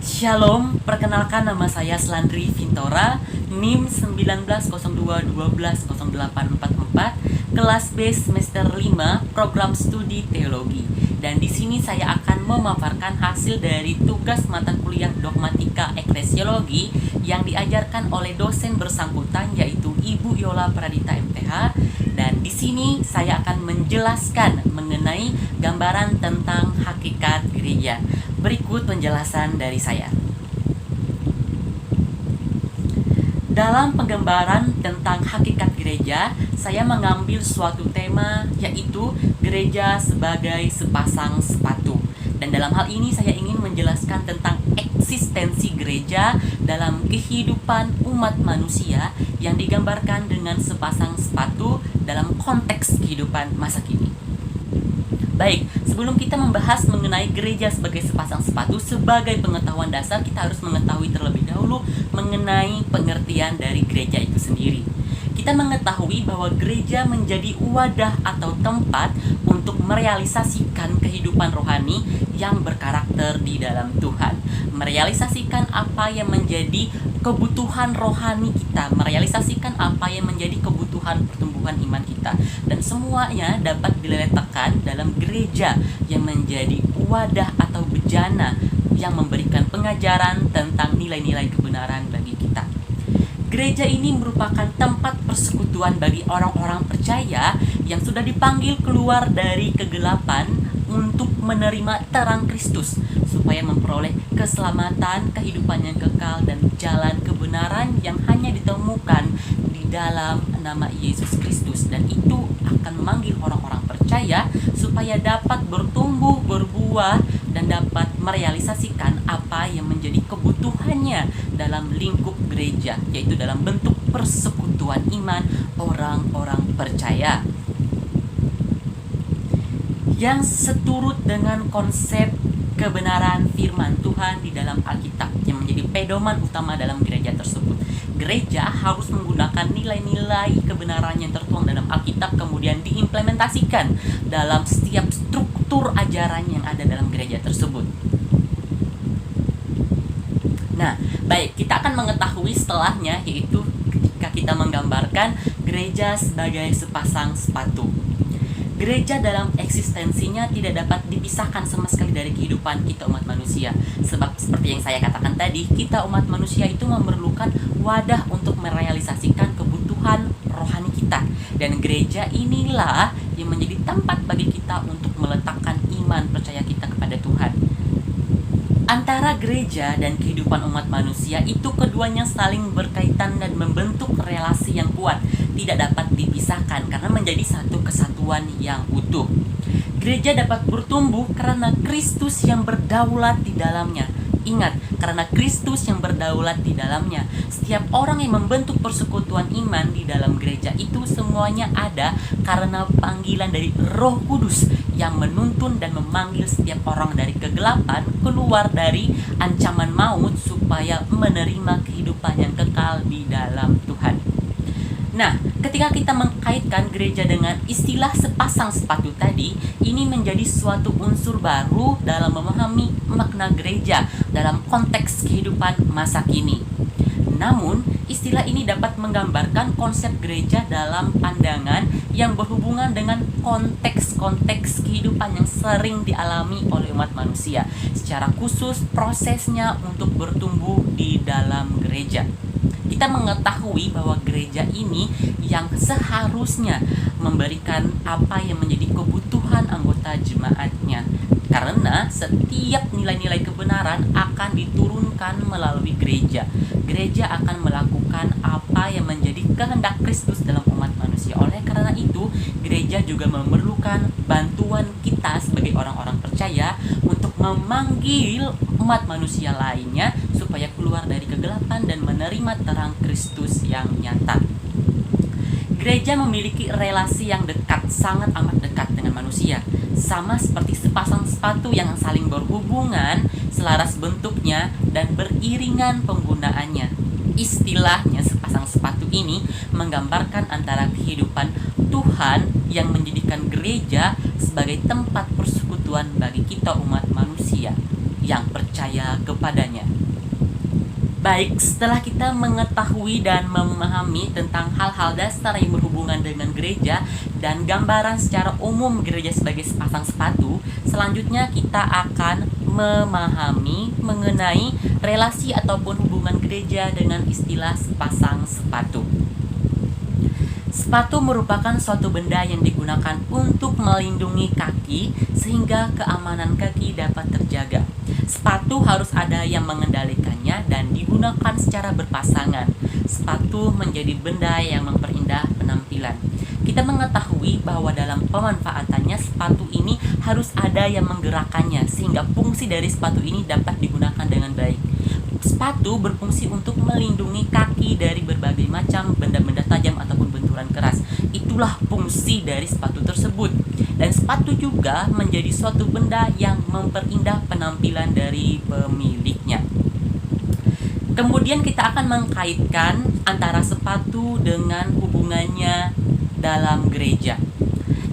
Shalom, perkenalkan nama saya Slandri Vintora, NIM 1902120844, kelas B semester 5, program studi teologi. Dan di sini saya akan memaparkan hasil dari tugas mata kuliah dogmatika eklesiologi yang diajarkan oleh dosen bersangkutan yaitu Ibu Yola Pradita MTH. Dan di sini saya akan menjelaskan mengenai gambaran tentang hakikat gereja. Berikut penjelasan dari saya. Dalam penggambaran tentang hakikat gereja, saya mengambil suatu tema yaitu gereja sebagai sepasang sepatu. Dan dalam hal ini saya ingin menjelaskan tentang eksistensi gereja dalam kehidupan umat manusia yang digambarkan dengan sepasang sepatu dalam konteks kehidupan masa kini. Baik, sebelum kita membahas mengenai gereja sebagai sepasang sepatu, sebagai pengetahuan dasar kita harus mengetahui terlebih dahulu mengenai pengertian dari gereja itu sendiri. Kita mengetahui bahwa gereja menjadi wadah atau tempat untuk merealisasikan kehidupan rohani yang berkarakter di dalam Tuhan. Merealisasikan apa yang menjadi kebutuhan rohani kita, merealisasikan apa yang menjadi kebutuhan pertumbuhan iman kita. Dan semuanya dapat diletakkan dalam gereja yang menjadi wadah atau bejana yang memberikan pengajaran tentang nilai-nilai kebenaran bagi kita. Gereja ini merupakan tempat persekutuan bagi orang-orang percaya yang sudah dipanggil keluar dari kegelapan untuk menerima terang Kristus supaya memperoleh keselamatan, kehidupan yang kekal, dan jalan kebenaran yang hanya ditemukan di dalam nama Yesus Kristus. Dan itu akan memanggil orang-orang percaya supaya dapat bertumbuh, berbuah, dan dapat merealisasikan apa yang menjadi kebutuhannya dalam lingkup gereja, yaitu dalam bentuk persekutuan iman orang-orang percaya yang seturut dengan konsep kebenaran firman Tuhan di dalam Alkitab yang menjadi pedoman utama dalam gereja tersebut. Gereja harus menggunakan nilai-nilai kebenaran yang tertuang dalam Alkitab kemudian diimplementasikan dalam setiap struktur ajaran yang ada dalam gereja tersebut. Nah, baik, kita akan mengetahui setelahnya, yaitu ketika kita menggambarkan gereja sebagai sepasang sepatu. Gereja dalam eksistensinya tidak dapat dipisahkan sama sekali dari kehidupan kita umat manusia. Sebab seperti yang saya katakan tadi, kita umat manusia itu memerlukan wadah untuk merealisasikan kebutuhan rohani kita. Dan gereja inilah yang menjadi tempat bagi kita untuk meletakkan iman percaya kita kepada Tuhan. Antara gereja dan kehidupan umat manusia itu keduanya saling berkaitan dan membentuk relasi yang kuat, tidak dapat dipisahkan karena menjadi satu kesatuan yang utuh. Gereja dapat bertumbuh karena Kristus yang berdaulat di dalamnya. Ingat, karena Kristus yang berdaulat di dalamnya, setiap orang yang membentuk persekutuan iman di dalam gereja itu semuanya ada karena panggilan dari Roh Kudus yang menuntun dan memanggil setiap orang dari kegelapan keluar dari ancaman maut supaya menerima kehidupan yang kekal di dalam Tuhan. Nah, ketika kita mengkaitkan gereja dengan istilah sepasang sepatu tadi, ini menjadi suatu unsur baru dalam memahami makna gereja dalam konteks kehidupan masa kini. Namun, istilah ini dapat menggambarkan konsep gereja dalam pandangan yang berhubungan dengan konteks-konteks kehidupan yang sering dialami oleh umat manusia, secara khusus prosesnya untuk bertumbuh di dalam gereja. Kita mengetahui bahwa gereja ini yang seharusnya memberikan apa yang menjadi kebutuhan anggota jemaatnya. Karena setiap nilai-nilai kebenaran akan diturunkan melalui gereja. Gereja akan melakukan apa yang menjadi kehendak Kristus dalam umat manusia. Oleh karena itu, gereja juga memerlukan bantuan kita sebagai orang-orang percaya untuk memanggil umat manusia lainnya supaya keluar dari kegelapan dan menerima terang Kristus yang nyata. Gereja memiliki relasi yang dekat, sangat amat dekat dengan manusia. Sama seperti sepasang sepatu yang saling berhubungan, selaras bentuknya, dan beriringan penggunaannya. Istilahnya sepasang sepatu ini menggambarkan antara kehidupan Tuhan yang menjadikan gereja sebagai tempat persekutuan bagi kita umat manusia yang percaya kepadanya. Baik, setelah kita mengetahui dan memahami tentang hal-hal dasar yang berhubungan dengan gereja dan gambaran secara umum gereja sebagai sepasang sepatu, selanjutnya kita akan memahami mengenai relasi ataupun hubungan gereja dengan istilah sepasang sepatu. Sepatu merupakan suatu benda yang digunakan untuk melindungi kaki sehingga keamanan kaki dapat terjaga. Sepatu harus ada yang mengendalikannya dan digunakan secara berpasangan. Sepatu menjadi benda yang memperindah penampilan. Kita mengetahui bahwa dalam pemanfaatannya sepatu ini harus ada yang menggerakkannya sehingga fungsi dari sepatu ini dapat digunakan dengan baik. Sepatu berfungsi untuk melindungi kaki dari berbagai macam benda-benda tajam ataupun benturan keras. Itulah fungsi dari sepatu tersebut. Dan sepatu juga menjadi suatu benda yang memperindah penampilan dari pemiliknya. Kemudian kita akan mengkaitkan antara sepatu dengan hubungannya dalam gereja.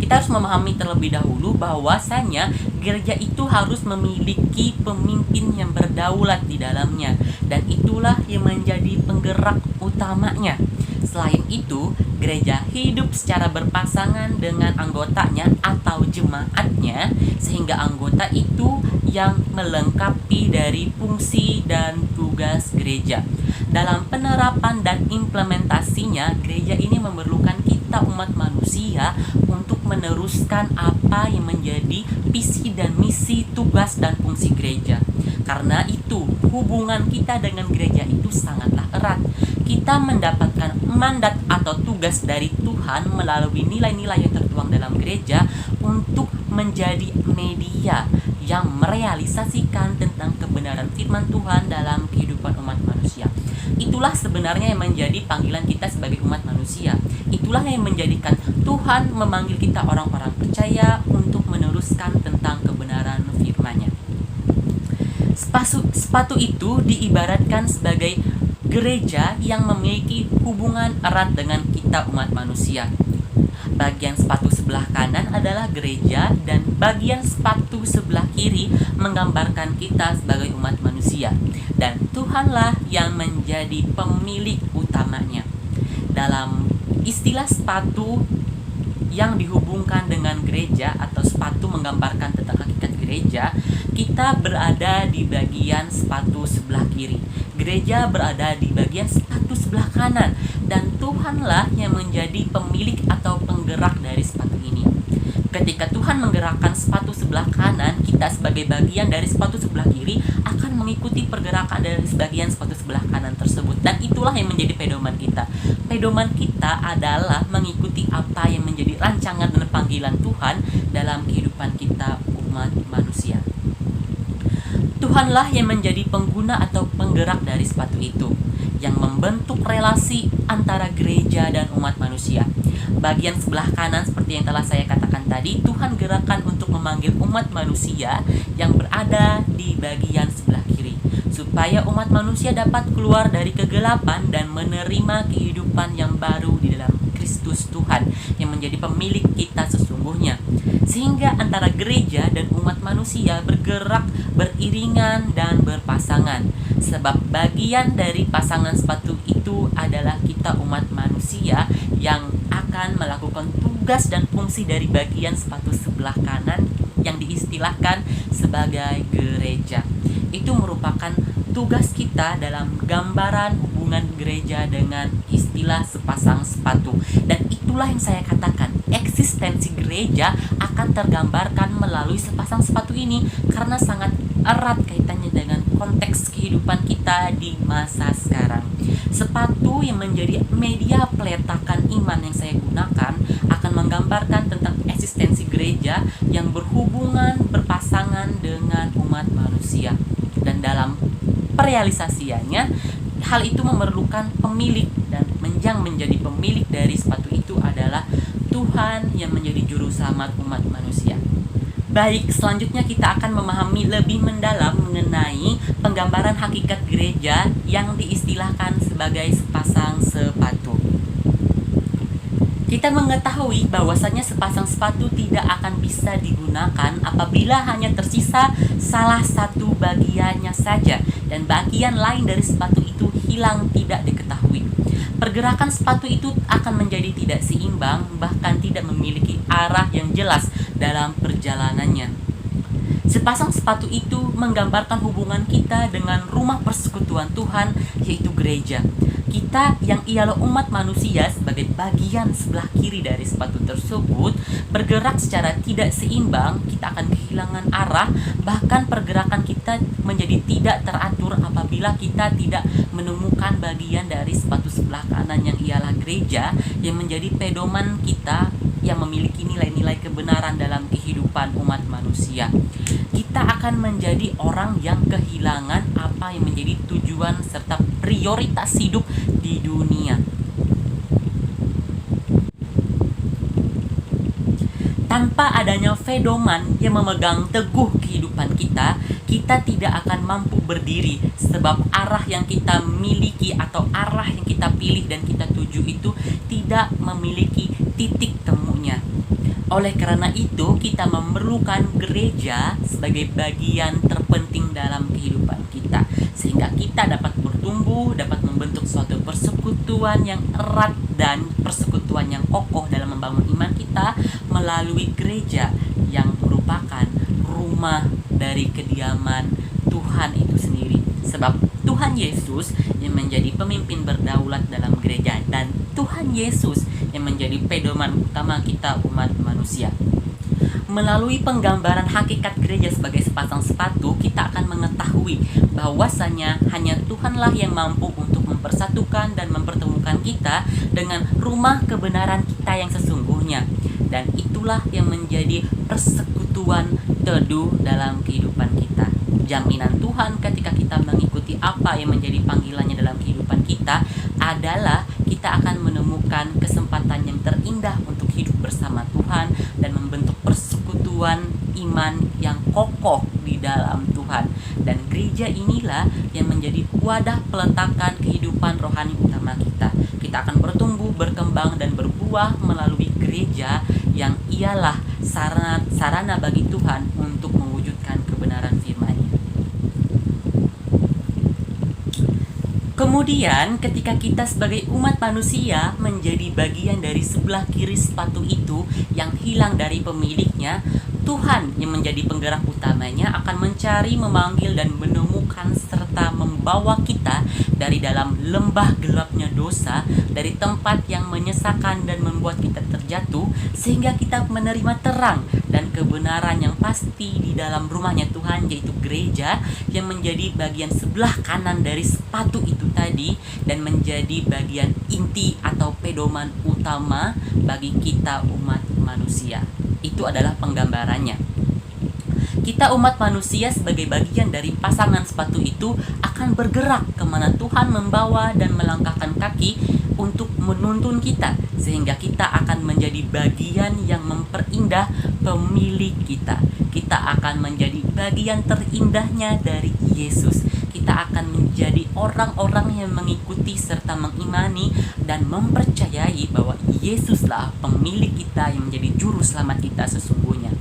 Kita harus memahami terlebih dahulu bahwasanya gereja itu harus memiliki pemimpin yang berdaulat di dalamnya, dan itulah yang menjadi penggerak utamanya. Selain itu, gereja hidup secara berpasangan dengan anggotanya atau jemaatnya, sehingga anggota itu yang melengkapi dari fungsi dan tugas gereja. Dalam penerapan dan implementasinya, gereja ini memerlukan kita umat manusia untuk meneruskan apa yang menjadi visi dan misi, tugas dan fungsi gereja. Karena itu, hubungan kita dengan gereja itu sangatlah erat. Kita mendapatkan mandat atau tugas dari Tuhan melalui nilai-nilai yang tertuang dalam gereja untuk menjadi media yang merealisasikan tentang kebenaran firman Tuhan dalam kehidupan umat manusia. Itulah sebenarnya yang menjadi panggilan kita sebagai umat manusia. Itulah yang menjadikan Tuhan memanggil kita orang-orang percaya untuk meneruskan tentang kebenaran firman-Nya. Sepatu itu diibaratkan sebagai gereja yang memiliki hubungan erat dengan kita umat manusia. Bagian sepatu sebelah kanan adalah gereja dan bagian sepatu sebelah kiri menggambarkan kita sebagai umat manusia. Dan Tuhanlah yang menjadi pemilik utamanya. Dalam istilah sepatu yang dihubungkan dengan gereja atau sepatu menggambarkan tentang hakikat gereja, kita berada di bagian sepatu sebelah kiri. Gereja berada di bagian sepatu sebelah kanan, dan Tuhanlah yang menjadi pemilik atau penggerak dari sepatu ini. Ketika Tuhan menggerakkan sepatu sebelah kanan, kita sebagai bagian dari sepatu sebelah kiri akan mengikuti pergerakan dari sebagian sepatu sebelah kanan tersebut. Dan itulah yang menjadi pedoman kita. Pedoman kita adalah mengikuti apa yang menjadi rancangan dan panggilan Tuhan dalam kehidupan kita umat manusia. Tuhanlah yang menjadi pengguna atau penggerak dari sepatu itu, yang membentuk relasi antara gereja dan umat manusia. Bagian sebelah kanan seperti yang telah saya katakan tadi, Tuhan gerakan untuk memanggil umat manusia yang berada di bagian sebelah kiri, supaya umat manusia dapat keluar dari kegelapan dan menerima kehidupan yang baru di dalam Kristus Tuhan yang menjadi pemilik kita sesungguhnya. Sehingga antara gereja dan umat manusia bergerak beriringan dan berpasangan. Sebab bagian dari pasangan sepatu itu adalah kita umat manusia yang akan melakukan tugas dan fungsi dari bagian sepatu sebelah kanan yang diistilahkan sebagai gereja. Itu merupakan tugas kita dalam gambaran hubungan gereja dengan istilah sepasang sepatu. Dan itulah yang saya katakan, eksistensi gereja akan tergambarkan melalui sepasang sepatu ini karena sangat erat kaitannya dengan konteks kehidupan kita di masa sekarang. Sepatu yang menjadi media peletakan iman yang saya gunakan akan menggambarkan tentang eksistensi gereja yang berhubungan berpasangan dengan umat manusia. Dan dalam perealisasiannya, hal itu memerlukan pemilik, dan yang menjadi pemilik dari sepatu itu adalah Tuhan yang menjadi juru selamat umat manusia. Baik, selanjutnya kita akan memahami lebih mendalam mengenai penggambaran hakikat gereja yang diistilahkan sebagai sepasang sepatu. Kita mengetahui bahwasanya sepasang sepatu tidak akan bisa digunakan apabila hanya tersisa salah satu bagiannya saja, dan bagian lain dari sepatu itu hilang tidak diketahui. Pergerakan sepatu itu akan menjadi tidak seimbang, bahkan tidak memiliki arah yang jelas dalam perjalanannya. Sepasang sepatu itu menggambarkan hubungan kita dengan rumah persekutuan Tuhan, yaitu gereja. Kita yang ialah umat manusia sebagai bagian sebelah kiri dari sepatu tersebut bergerak secara tidak seimbang, kita akan kehilangan arah, bahkan pergerakan kita menjadi tidak teratur apabila kita tidak menemukan bagian dari sepatu sebelah kanan yang ialah gereja, yang menjadi pedoman kita yang memiliki nilai-nilai kebenaran dalam kehidupan umat manusia. Kita akan menjadi orang yang kehilangan apa yang menjadi tujuan serta prioritas hidup di dunia. Tanpa adanya pedoman yang memegang teguh kehidupan kita, kita tidak akan mampu berdiri, sebab arah yang kita miliki atau arah yang kita pilih dan kita tuju itu tidak memiliki titik temunya. Oleh karena itu, kita memerlukan gereja sebagai bagian terpenting dalam kehidupan kita, sehingga kita dapat bertumbuh, dapat membentuk suatu persekutuan yang erat dan persekutuan yang kokoh dalam membangun iman kita melalui gereja yang merupakan rumah dari kediaman Tuhan itu sendiri. Sebab Tuhan Yesus yang menjadi pemimpin berdaulat dalam gereja, dan Tuhan Yesus yang menjadi pedoman utama kita umat manusia. Melalui penggambaran hakikat gereja sebagai sepasang sepatu, kita akan mengetahui bahwasanya hanya Tuhanlah yang mampu untuk mempersatukan dan mempertemukan kita dengan rumah kebenaran kita yang sesungguhnya. Dan itulah yang menjadi persekutuan teduh dalam kehidupan kita. Jaminan Tuhan ketika kita mengikuti apa yang menjadi panggilannya dalam kehidupan kita adalah kita akan menemukan kesempatan yang terindah untuk hidup bersama Tuhan dan membentuk persekutuan iman yang kokoh di dalam Tuhan. Dan gereja inilah yang menjadi wadah peletakan kehidupan rohani utama kita. Kita akan bertumbuh, berkembang, dan berbuah melalui gereja yang ialah sarana bagi Tuhan untuk mewujudkan kebenaran firman-Nya. Kemudian ketika kita sebagai umat manusia menjadi bagian dari sebelah kiri sepatu itu yang hilang dari pemiliknya, Tuhan yang menjadi penggerak utamanya akan mencari, memanggil, dan menemukan serta membawa kita dari dalam lembah gelapnya dosa, dari tempat yang menyesakan dan membuat kita terjatuh, sehingga kita menerima terang dan kebenaran yang pasti di dalam rumahnya Tuhan, yaitu gereja yang menjadi bagian sebelah kanan dari sepatu itu tadi, dan menjadi bagian inti atau pedoman utama bagi kita umat manusia. Itu adalah penggambarannya. Kita umat manusia sebagai bagian dari pasangan sepatu itu akan bergerak kemana Tuhan membawa dan melangkahkan kaki untuk menuntun kita, sehingga kita akan menjadi bagian yang memperindah pemilik kita. Kita akan menjadi bagian terindahnya dari Yesus. Kita akan menjadi orang-orang yang mengikuti serta mengimani dan mempercayai bahwa Yesuslah pemilik kita yang menjadi juru selamat kita sesungguhnya.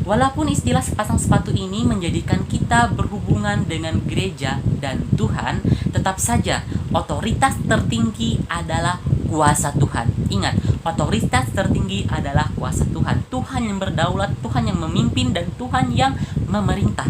Walaupun istilah sepasang sepatu ini menjadikan kita berhubungan dengan gereja dan Tuhan, tetap saja otoritas tertinggi adalah kuasa Tuhan. Ingat, otoritas tertinggi adalah kuasa Tuhan. Tuhan yang berdaulat, Tuhan yang memimpin, dan Tuhan yang memerintah.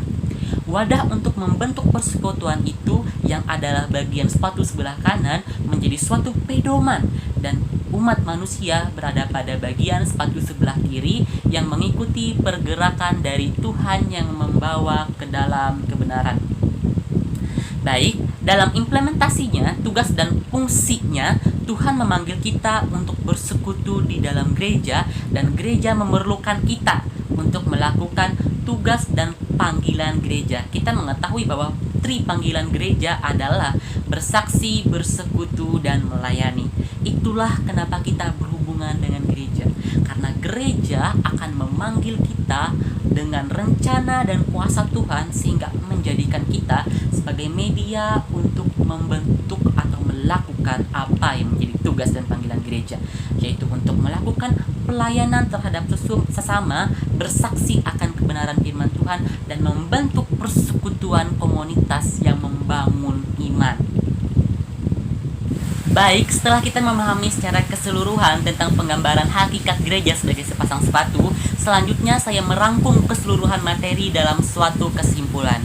Wadah untuk membentuk persekutuan itu yang adalah bagian sepatu sebelah kanan menjadi suatu pedoman, dan umat manusia berada pada bagian sepatu sebelah kiri yang mengikuti pergerakan dari Tuhan yang membawa ke dalam kebenaran. Baik, dalam implementasinya, tugas dan fungsinya, Tuhan memanggil kita untuk bersekutu di dalam gereja, dan gereja memerlukan kita untuk melakukan tugas dan panggilan gereja. Kita mengetahui bahwa panggilan gereja adalah bersaksi, bersekutu, dan melayani. Itulah kenapa kita berhubungan dengan gereja, karena gereja akan memanggil kita dengan rencana dan kuasa Tuhan, sehingga menjadikan kita sebagai media untuk membentuk atau melakukan apa yang menjadi tugas dan panggilan gereja, yaitu untuk melakukan pelayanan terhadap sesama, bersaksi akan kebenaran firman Tuhan, dan membentuk persekutuan komunitas yang membangun iman. Baik, setelah kita memahami secara keseluruhan tentang penggambaran hakikat gereja sebagai sepasang sepatu, selanjutnya saya merangkum keseluruhan materi dalam suatu kesimpulan.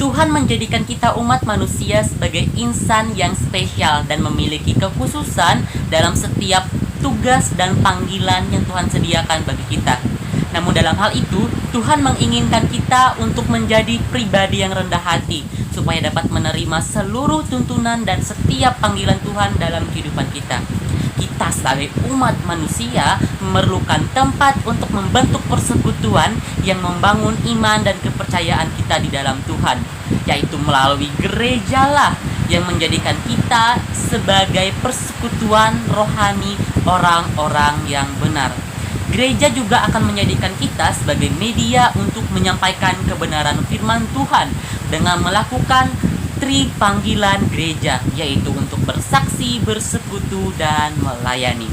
Tuhan menjadikan kita umat manusia sebagai insan yang spesial dan memiliki kekhususan dalam setiap tugas dan panggilan yang Tuhan sediakan bagi kita. Namun dalam hal itu, Tuhan menginginkan kita untuk menjadi pribadi yang rendah hati, supaya dapat menerima seluruh tuntunan dan setiap panggilan Tuhan dalam kehidupan kita. Kita sebagai umat manusia memerlukan tempat untuk membentuk persekutuan yang membangun iman dan kepercayaan kita di dalam Tuhan, yaitu melalui gerejalah yang menjadikan kita sebagai persekutuan rohani orang-orang yang benar. Gereja juga akan menjadikan kita sebagai media untuk menyampaikan kebenaran firman Tuhan dengan melakukan panggilan gereja, yaitu untuk bersaksi, bersekutu, dan melayani.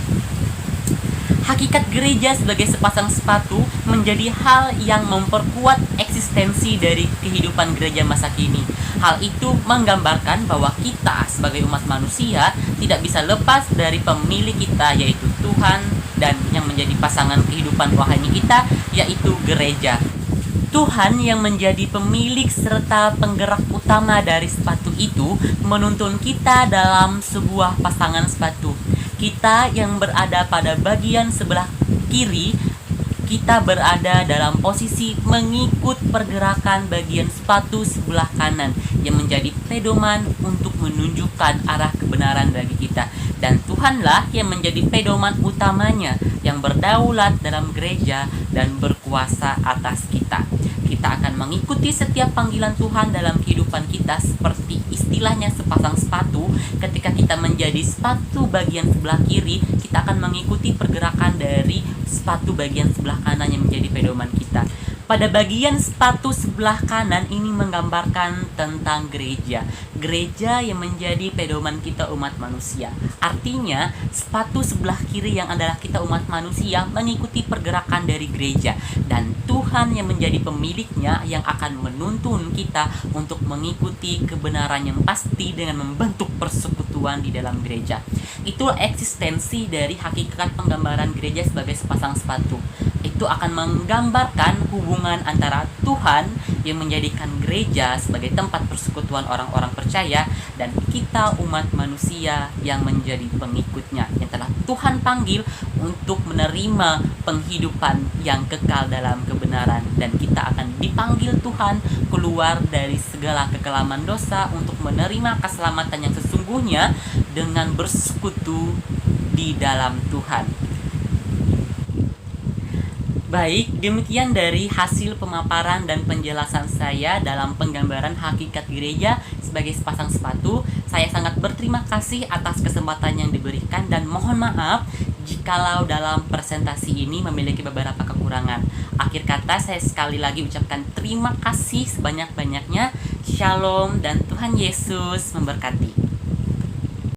Hakikat gereja sebagai sepasang sepatu menjadi hal yang memperkuat eksistensi dari kehidupan gereja masa kini. Hal itu menggambarkan bahwa kita sebagai umat manusia tidak bisa lepas dari pemilik kita, yaitu Tuhan, dan yang menjadi pasangan kehidupan rohani kita, yaitu gereja. Tuhan yang menjadi pemilik serta penggerak utama dari sepatu itu menuntun kita dalam sebuah pasangan sepatu. Kita yang berada pada bagian sebelah kiri, kita berada dalam posisi mengikut pergerakan bagian sepatu sebelah kanan yang menjadi pedoman untuk menunjukkan arah kebenaran bagi kita. Dan Tuhanlah yang menjadi pedoman utamanya yang berdaulat dalam gereja dan berkuasa atas kita. Kita akan mengikuti setiap panggilan Tuhan dalam kehidupan kita seperti istilahnya sepasang sepatu. Ketika kita menjadi sepatu bagian sebelah kiri, kita akan mengikuti pergerakan dari sepatu bagian sebelah kanan yang menjadi pedoman kita. Pada bagian sepatu sebelah kanan ini menggambarkan tentang gereja. Gereja yang menjadi pedoman kita umat manusia. Artinya, sepatu sebelah kiri yang adalah kita umat manusia mengikuti pergerakan dari gereja. Dan Tuhan yang menjadi pemiliknya yang akan menuntun kita untuk mengikuti kebenaran yang pasti dengan membentuk persekutuan di dalam gereja. Itulah eksistensi dari hakikat penggambaran gereja sebagai sepasang sepatu. Itu akan menggambarkan hubungan antara Tuhan yang menjadikan gereja sebagai tempat persekutuan orang-orang percaya dan kita umat manusia yang menjadi pengikutnya yang telah Tuhan panggil untuk menerima penghidupan yang kekal dalam kebenaran. Dan kita akan dipanggil Tuhan keluar dari segala kekelaman dosa untuk menerima keselamatan yang sesungguhnya dengan bersekutu di dalam Tuhan. Baik, demikian dari hasil pemaparan dan penjelasan saya dalam penggambaran hakikat gereja sebagai sepasang sepatu. Saya sangat berterima kasih atas kesempatan yang diberikan dan mohon maaf jikalau dalam presentasi ini memiliki beberapa kekurangan. Akhir kata, saya sekali lagi ucapkan terima kasih sebanyak-banyaknya. Shalom dan Tuhan Yesus memberkati.